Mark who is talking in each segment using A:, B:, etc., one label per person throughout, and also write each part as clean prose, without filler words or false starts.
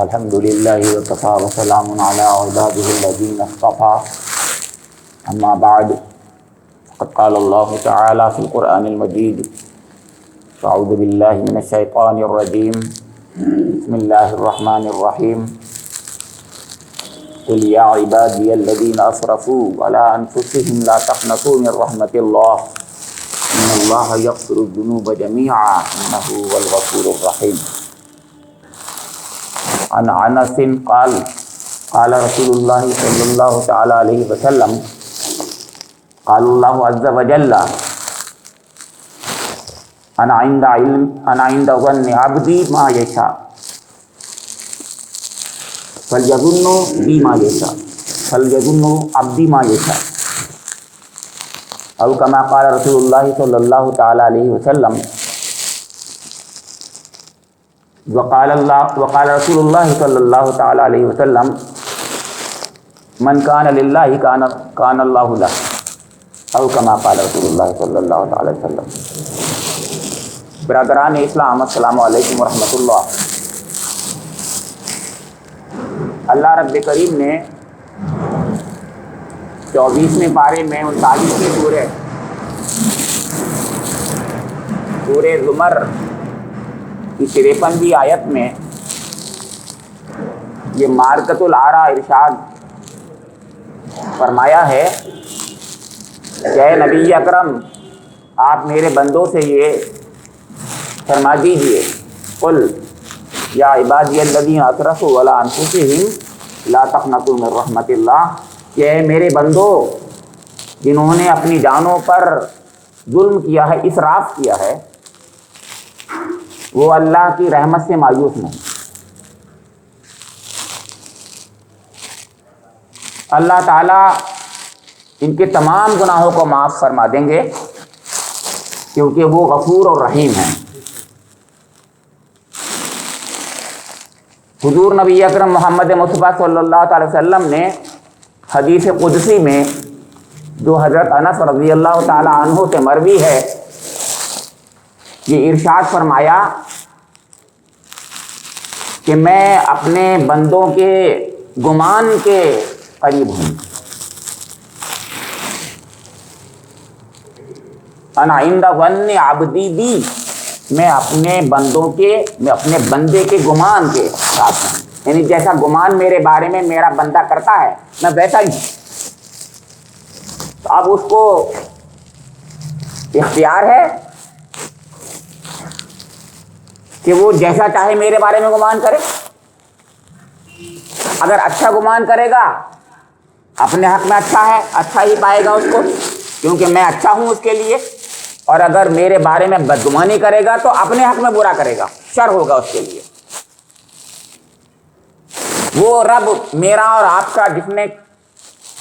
A: الحمد للہ وکفیٰ وسلام علی عبادہ الذین اصطفیٰ اما بعد فقد قال اللہ تعالی فی القرآن المجید اعوذ باللہ من الشیطان الرجیم بسم اللہ الرحمن الرحیم قل یا عبادی الذین اسرفوا علی انفسهم لا تقنطوا من رحمت اللہ ان اللہ یغفر الذنوب جميعا انہ هو الغفور الرحیم. عن انس قال قال رسول اللہ صلی اللہ تعالی علیہ وسلم قال اللہ عز وجل انا عند ظن عبدی ما یشاء فلیظن بی ما یشاء فلیظن عبدی ما یشاء او کما قال رسول اللہ صلی اللہ تعالی علیہ وسلم. وقال رسول اللہ صلی اللہ تعالی علیہ وسلم من کان للہ کان اللہ لہ او کما قال رسول اللہ صلی اللہ تعالی علیہ وسلم. برادران اسلام، السلام علیکم ورحمۃ اللہ. اللہ رب کریم نے 24ویں پارے میں 39ویں سورہ زمر کی 53ویں آیت میں یہ مارکۃ الآراء ارشاد فرمایا ہے کہ اے نبی اکرم، آپ میرے بندوں سے یہ فرما دیجئے قل یا عبادی الذین اسرفوا علی انفسہم لا تقنطوا من رحمت اللہ، کہ اے میرے بندوں جنہوں نے اپنی جانوں پر ظلم کیا ہے، اسراف کیا ہے، وہ اللہ کی رحمت سے مایوس نہیں. اللہ تعالیٰ ان کے تمام گناہوں کو معاف فرما دیں گے کیونکہ وہ غفور اور رحیم ہیں. حضور نبی اکرم محمد مصطفیٰ صلی اللہ تعالی وسلم نے حدیث قدسی میں جو حضرت انس رضی اللہ تعالی عنہ سے مروی ہے یہ ارشاد فرمایا کہ میں اپنے بندوں کے گمان کے قریب ہوں. انا عند ظن عبدی بی، میں اپنے بندے کے گمان کے ساتھ ہوں، یعنی جیسا گمان میرے بارے میں میرا بندہ کرتا ہے میں ویسا ہی ہوں. تو اب اس کو اختیار ہے کہ وہ جیسا چاہے میرے بارے میں گمان کرے. اگر اچھا گمان کرے گا اپنے حق میں اچھا ہے، اچھا ہی پائے گا اس کو کیونکہ میں اچھا ہوں اس کے لیے. اور اگر میرے بارے میں بدگمانی کرے گا تو اپنے حق میں برا کرے گا، شر ہوگا اس کے لیے. وہ رب میرا اور آپ کا جس نے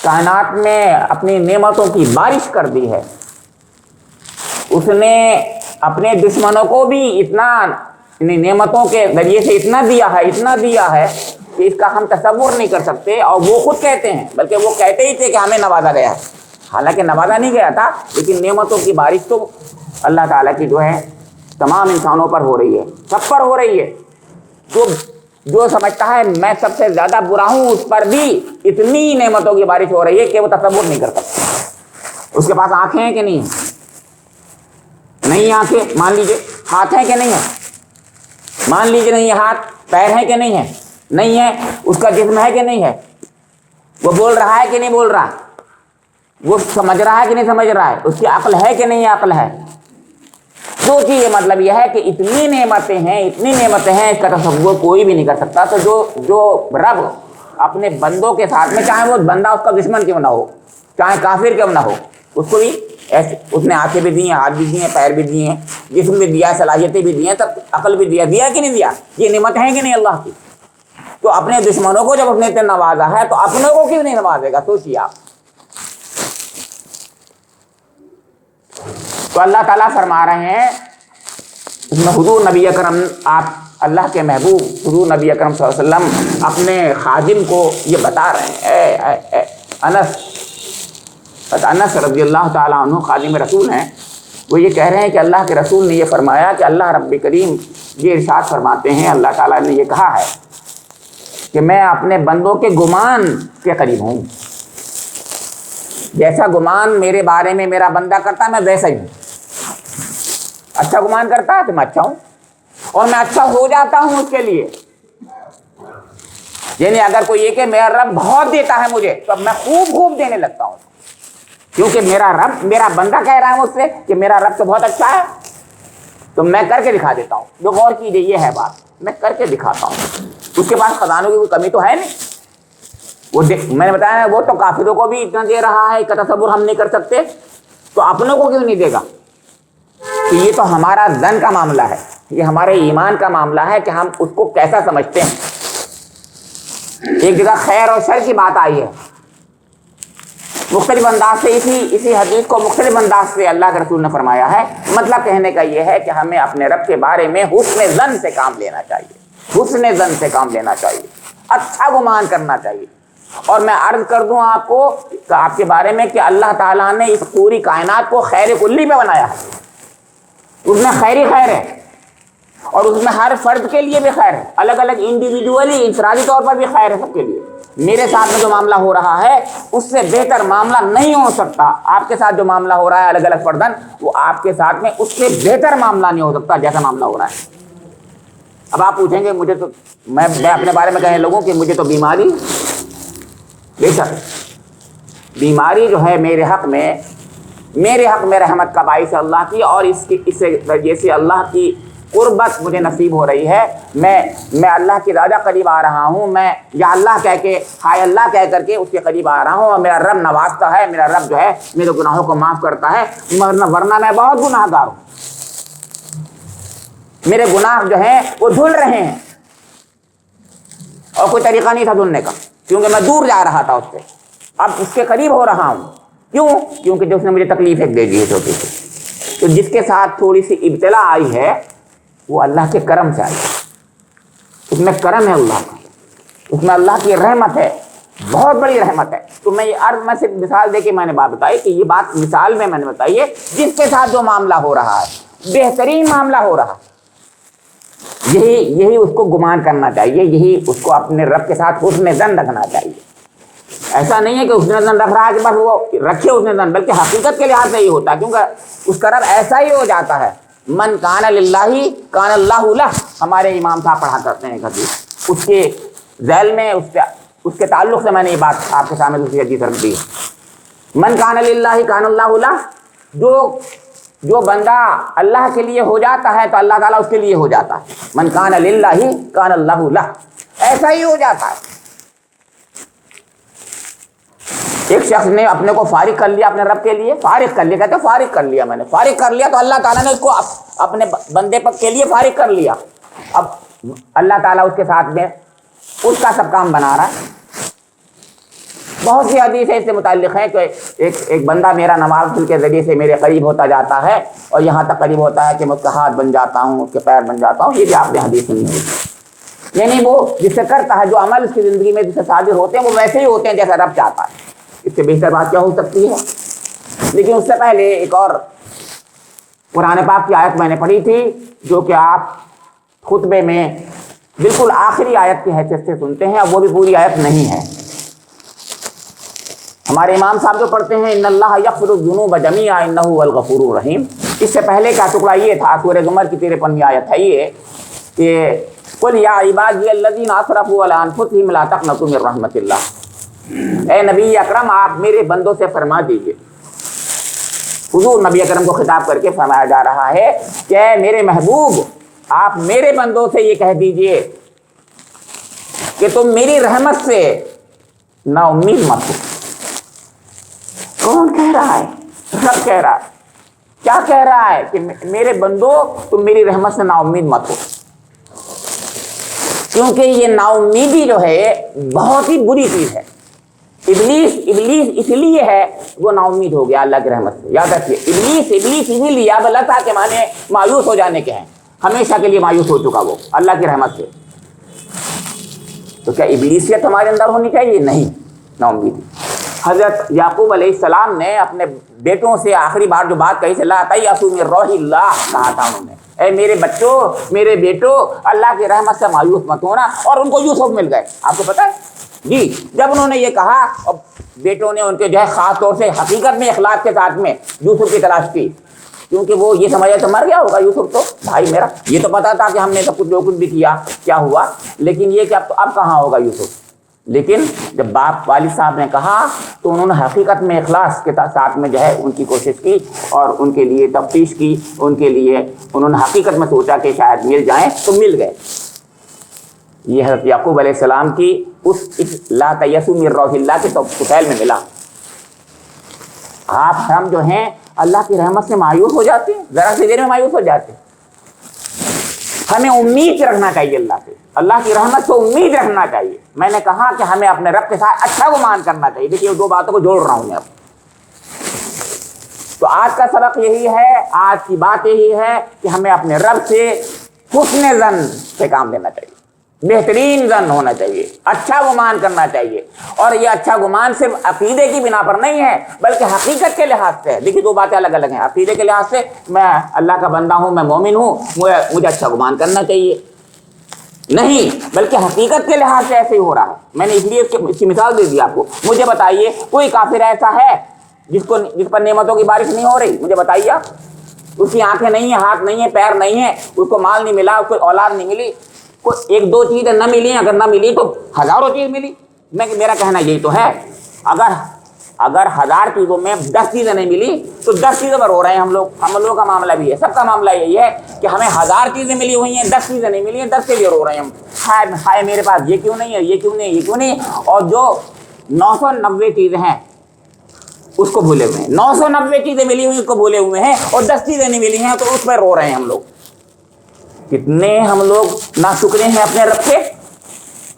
A: کائنات میں اپنی نعمتوں کی بارش کر دی ہے، اس نے اپنے دشمنوں کو بھی اتنا نعمتوں کے ذریعے سے اتنا دیا ہے کہ اس کا ہم تصور نہیں کر سکتے. اور وہ خود کہتے ہیں، بلکہ وہ کہتے ہی تھے کہ ہمیں نوازا گیا ہے، حالانکہ نوازا نہیں گیا تھا، لیکن نعمتوں کی بارش تو اللہ تعالیٰ کی جو ہے تمام انسانوں پر ہو رہی ہے، سب پر ہو رہی ہے. جو سمجھتا ہے میں سب سے زیادہ برا ہوں اس پر بھی اتنی نعمتوں کی بارش ہو رہی ہے کہ وہ تصور نہیں کر سکتا. اس کے پاس آنکھیں ہیں کہ نہیں ہیں؟ نہیں آنکھیں مان لیجئے، ہاتھ ہیں کہ نہیں ہیں مان لیجئے، نہیں ہے ہاتھ، پیر ہیں کہ نہیں ہے نہیں ہے، اس کا جسم ہے کہ نہیں ہے، وہ بول رہا ہے کہ نہیں بول رہا، وہ سمجھ رہا ہے کہ نہیں سمجھ رہا ہے، اس کی عقل ہے کہ نہیں عقل ہے. جو چیز یہ مطلب یہ ہے کہ اتنی نعمتیں ہیں اس کا تصور کوئی بھی نہیں کر سکتا. تو جو رب اپنے بندوں کے ساتھ میں، چاہے وہ بندہ اس کا دشمن کیوں نہ ہو، چاہے کافر کیوں نہ ہو، اس کو بھی ایسے اس نے آنکھیں بھی دی ہیں، ہاتھ بھی دیے ہیں، پیر بھی دیے ہیں، جسم بھی دیا ہے، صلاحیتیں بھی دی ہیں، تب عقل بھی دیا کہ نہیں دیا. یہ نعمت ہے کہ نہیں اللہ کی. تو اپنے دشمنوں کو جب اپنے سے نوازا ہے تو اپنوں کو کیوں نہیں نوازے گا، سوچیے آپ. تو اللہ تعالیٰ فرما رہے ہیں اس میں حضور نبی اکرم، آپ اللہ کے محبوب حضور نبی اکرم صلی اللہ علیہ وسلم اپنے خادم کو یہ بتا رہے ہیں. اے انس رضی اللہ تعالیٰ عنہ خادم رسول ہیں، وہ یہ کہہ رہے ہیں کہ اللہ کے رسول نے یہ فرمایا کہ اللہ رب کریم یہ ارشاد فرماتے ہیں، اللہ تعالیٰ نے یہ کہا ہے کہ میں اپنے بندوں کے گمان کے قریب ہوں. جیسا گمان میرے بارے میں میرا بندہ کرتا ہے میں ویسا ہی ہوں. اچھا گمان کرتا ہے تو میں اچھا ہوں اور میں اچھا ہو جاتا ہوں اس کے لیے. یعنی اگر کوئی یہ کہ میرا رب بہت دیتا ہے مجھے تو اب میں خوب دینے لگتا ہوں, کیونکہ میرا بندہ کہہ رہا ہے مجھ سے کہ میرا رب تو بہت اچھا ہے, تو میں کر کے دکھا دیتا ہوں. جو غور کیجیے یہ ہے بات, میں کر کے دکھاتا ہوں. اس کے پاس خزانوں کی کوئی کمی تو ہے نہیں. وہ میں نے بتایا نا, وہ تو کافروں کو بھی اتنا دے رہا ہے کہ تصور ہم نہیں کر سکتے, تو اپنوں کو کیوں نہیں دے گا؟ تو یہ تو ہمارا ظن کا معاملہ ہے, یہ ہمارے ایمان کا معاملہ ہے کہ ہم اس کو کیسا سمجھتے ہیں. ایک جگہ خیر اور شر کی بات آئی ہے, مختلف انداز سے اسی حدیث کو مختلف انداز سے اللہ کے رسول نے فرمایا ہے. مطلب کہنے کا یہ ہے کہ ہمیں اپنے رب کے بارے میں حسن ظن سے کام لینا چاہیے, حسن ظن سے کام لینا چاہیے, اچھا گمان کرنا چاہیے. اور میں عرض کر دوں آپ کو آپ کے بارے میں کہ اللہ تعالیٰ نے اس پوری کائنات کو خیر کلی میں بنایا ہے. اس میں خیر ہی خیر ہے, اور اس میں ہر فرد کے لیے بھی خیر ہے, الگ الگ انڈیویجولی انفرادی طور پر بھی خیر ہے سب کے لیے. میرے ساتھ میں جو معاملہ ہو رہا ہے اس سے بہتر معاملہ نہیں ہو سکتا. آپ کے ساتھ جو معاملہ ہو رہا ہے الگ الگ فردن, وہ آپ کے ساتھ میں اس سے بہتر معاملہ نہیں ہو سکتا جیسا معاملہ ہو رہا ہے. اب آپ پوچھیں گے مجھے تو, میں اپنے بارے میں کہنے لگوں کہ مجھے تو بیماری, بے شک بیماری جو ہے میرے حق میں رحمت کا باعث ہے اللہ کی, اور اس وجہ سے اللہ کی قربت مجھے نصیب ہو رہی ہے. میں اللہ کی زیادہ قریب آ رہا ہوں, میں یا اللہ کہہ کے ہائے اللہ کہہ کر کے اس کے قریب آ رہا ہوں, اور میرا رب نوازتا ہے, میرا رب جو ہے میرے گناہوں کو معاف کرتا ہے. ورنہ میں بہت گناہ گار ہوں, میرے گناہ جو ہیں وہ دھل رہے ہیں, اور کوئی طریقہ نہیں تھا دھلنے کا, کیونکہ میں دور جا رہا تھا اس سے. اب اس کے قریب ہو رہا ہوں. کیونکہ جو اس نے مجھے تکلیف ایک دے دی ہے چھوٹی سی. تو جس کے ساتھ تھوڑی سی ابتلا آئی ہے وہ اللہ کے کرم سے آئی ہے, اس میں کرم ہے اللہ کا, اس میں اللہ کی رحمت ہے, بہت بڑی رحمت ہے. تو میں یہ عرض, میں صرف مثال دے کے میں نے بات بتائی کہ یہ بات مثال میں نے بتائی ہے. جس کے ساتھ جو معاملہ ہو رہا ہے بہترین معاملہ ہو رہا, یہی اس کو گمان کرنا چاہیے, یہی اس کو اپنے رب کے ساتھ حسن ظن رکھنا چاہیے. ایسا نہیں ہے کہ حسن ظن رکھ رہا ہے کہ بس وہ رکھے حسن ظن, بلکہ حقیقت کے لحاظ سے ہی ہوتا ہے, کیونکہ اس کا رب ایسا ہی ہو جاتا ہے. من کان للہ کان اللہ لہ, ہمارے امام صاحب پڑھا کرتے ہیں حدیث, اس کے ذیل میں اس کے تعلق سے میں نے یہ بات آپ کے سامنے دوسری حدیث رکھ دی. من کان للہ کان اللہ لہ, جو بندہ اللہ کے لیے ہو جاتا ہے تو اللہ تعالیٰ اس کے لیے ہو جاتا ہے. من کان للہ کان اللہ لہ, ایسا ہی ہو جاتا ہے. ایک شخص نے اپنے کو فارغ کر لیا اپنے رب کے لیے, فارغ کر لیا, کہتے فارغ کر لیا, میں نے فارغ کر لیا, تو اللہ تعالیٰ نے اس کو اپنے بندے کے لیے فارغ کر لیا. اب اللہ تعالیٰ اس کے ساتھ میں اس کا سب کام بنا رہا ہے. بہت سی حدیثیں اس سے متعلق ہیں کہ ایک بندہ میرا نوازل کے ذریعے سے میرے قریب ہوتا جاتا ہے, اور یہاں تک قریب ہوتا ہے کہ میں اس کا ہاتھ بن جاتا ہوں, اس کے پیر بن جاتا ہوں. یہ بھی آپ نے حدیث سنی ہوئی. یعنی وہ جس سے کرتا ہے, جو عمل اس کی زندگی میں جس سے صادر ہوتے ہیں وہ ویسے ہی ہوتے ہیں جیسا رب چاہتا ہے. اس سے بہتر بات کیا ہو سکتی ہے؟ لیکن اس سے پہلے ایک اور قرآن پاک کی آیت میں نے پڑھی تھی, جو کہ آپ خطبے میں بالکل آخری آیت کی حیثیت سے سنتے ہیں, اب وہ بھی پوری آیت نہیں ہے. ہمارے امام صاحب جو پڑھتے ہیں ان اللہ یغفر الذنوب جمیعا انہ هو الغفور الرحیم, اس سے پہلے کا ٹکڑا یہ تھا, سورہ زمر کی 53ویں آیت ہے یہ کہ قل یا عبادی الذین اسرفوا علی انفسہم لا تقنطوا من رحمت اللہ. اے نبی اکرم آپ میرے بندوں سے فرما دیجئے, حضور نبی اکرم کو خطاب کر کے فرمایا جا رہا ہے کہ اے میرے محبوب آپ میرے بندوں سے یہ کہہ دیجئے کہ تم میری رحمت سے نا امید مت ہو. کون کہہ رہا ہے؟ رب کہہ رہا ہے. کیا کہہ رہا ہے؟ کہ میرے بندو تم میری رحمت سے نا امید مت ہو, کیونکہ یہ نا امیدی جو ہے بہت ہی بری چیز ہے. ابلیس اس لیے ہے وہ نا امید ہو گیا اللہ کی رحمت سے. یاد رکھیے, ابلیس اسی لیے, اب اللہ تعالیٰ کے معنی مایوس ہو جانے کے ہیں, ہمیشہ کے لیے مایوس ہو چکا وہ اللہ کی رحمت سے. تو کیا ابلیسیت ہمارے اندر ہونی چاہیے؟ نہیں, نا امیدی. حضرت یعقوب علیہ السلام نے اپنے بیٹوں سے آخری بار جو بات کہی لا تیأسوا من روح اللہ کہا تھا انہوں نے، اے میرے بچوں، میرے بیٹو، اللہ کی رحمت سے مایوس مت ہونا، اور ان کو یوسف مل گئے۔ آپ کو پتہ ہے جی، جب انہوں نے یہ کہا اور بیٹوں نے ان کے جو ہے خاص طور سے حقیقت میں اخلاق کے ساتھ میں یوسف کی تلاش کی، کیونکہ وہ یہ سمجھا تو مر گیا ہوگا یوسف تو بھائی میرا، یہ تو پتا تھا کہ ہم نے سب کچھ جو کچھ بھی کیا کیا ہوا، لیکن یہ کہ اب کہاں ہوگا یوسف۔ لیکن جب باپ والد صاحب نے کہا تو انہوں نے حقیقت میں اخلاص کے ساتھ میں جو ہے ان کی کوشش کی اور ان کے لیے تفتیش کی، ان کے لیے انہوں نے حقیقت میں سوچا کہ شاید مل جائیں تو مل گئے۔ یہ حضرت یعقوب علیہ السلام کی اس لا تیأسوا من روح اللہ کے طفیل میں ملا۔ ہم جو ہیں اللہ کی رحمت سے مایوس ہو جاتے ہیں، ذرا سی دیر میں مایوس ہو جاتے ہیں۔ ہمیں امید رکھنا چاہیے اللہ سے، اللہ کی رحمت سے امید رکھنا چاہیے۔ میں نے کہا کہ ہمیں اپنے رب کے ساتھ اچھا گمان کرنا چاہیے۔ دیکھیے دو باتوں کو جوڑ رہا ہوں میں اب۔ تو آج کا سبق یہی ہے، آج کی بات یہی ہے کہ ہمیں اپنے رب سے حسن ظن سے کام لینا چاہیے، بہترین ظن ہونا چاہیے، اچھا گمان کرنا چاہیے، اور یہ اچھا گمان صرف عقیدے کی بنا پر نہیں ہے بلکہ حقیقت کے لحاظ سے ہے۔ دیکھیے دو باتیں الگ الگ ہیں۔ عقیدے کے لحاظ سے میں اللہ کا بندہ ہوں، میں مومن ہوں، مجھے اچھا گمان کرنا چاہیے، نہیں بلکہ حقیقت کے لحاظ سے ایسے ہی ہو رہا ہے۔ میں نے اس لیے اس کی مثال دے دی آپ کو۔ مجھے بتائیے کوئی کافر ایسا ہے جس پر نعمتوں کی بارش نہیں ہو رہی؟ مجھے بتائیے آپ۔ اس کی آنکھیں نہیں ہیں، ہاتھ نہیں ہیں، پیر نہیں ہیں، اس کو مال نہیں ملا، اس کو اولاد نہیں ملی، کوئی ایک دو چیزیں نہ ملی، اگر نہ ملی تو ہزاروں چیز ملی۔ میرا کہنا یہی تو ہے، اگر 1000 چیزوں میں 10 چیزیں نہیں ملی تو 10 چیزوں پر رو رہے ہیں ہم لوگوں کا معاملہ بھی ہے، سب کا معاملہ یہی ہے کہ ہمیں 1000 چیزیں ملی ہوئی ہیں، 10 چیزیں نہیں ملی ہیں، 10 کے لیے رو رہے ہیں ہم، ہائے میرے پاس یہ کیوں نہیں ہے، یہ کیوں نہیں، یہ کیوں نہیں، اور جو 990 چیزیں ہیں اس کو بھولے ہوئے ہیں، 990 چیزیں ملی ہوئی اس کو بھولے ہوئے ہیں، اور 10 چیزیں نہیں ملی ہیں تو اس پہ رو رہے ہیں ہم لوگ۔ کتنے ہم لوگ ناشکرے ہیں اپنے رب کے۔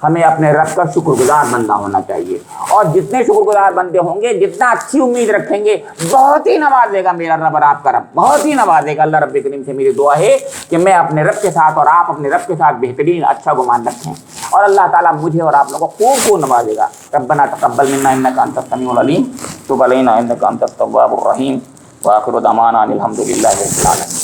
A: ہمیں اپنے رب کا شکر گزار بندہ ہونا چاہیے، اور جتنے شکر گزار بندے ہوں گے، جتنا اچھی امید رکھیں گے، بہت ہی نوازے گا میرا رب اور آپ کا رب، بہت ہی نوازے گا۔ اللہ رب کریم سے میری دعا ہے کہ میں اپنے رب کے ساتھ اور آپ اپنے رب کے ساتھ بہترین اچھا گمان رکھیں، اور اللہ تعالیٰ مجھے اور آپ لوگوں کو خوب نوازے گا۔ ربنا تقبل منا انک انت السمیع العلیم، تب علینا انک انت التواب الرحیم، وآخر دعوانا ان الحمد للہ رب العالمین۔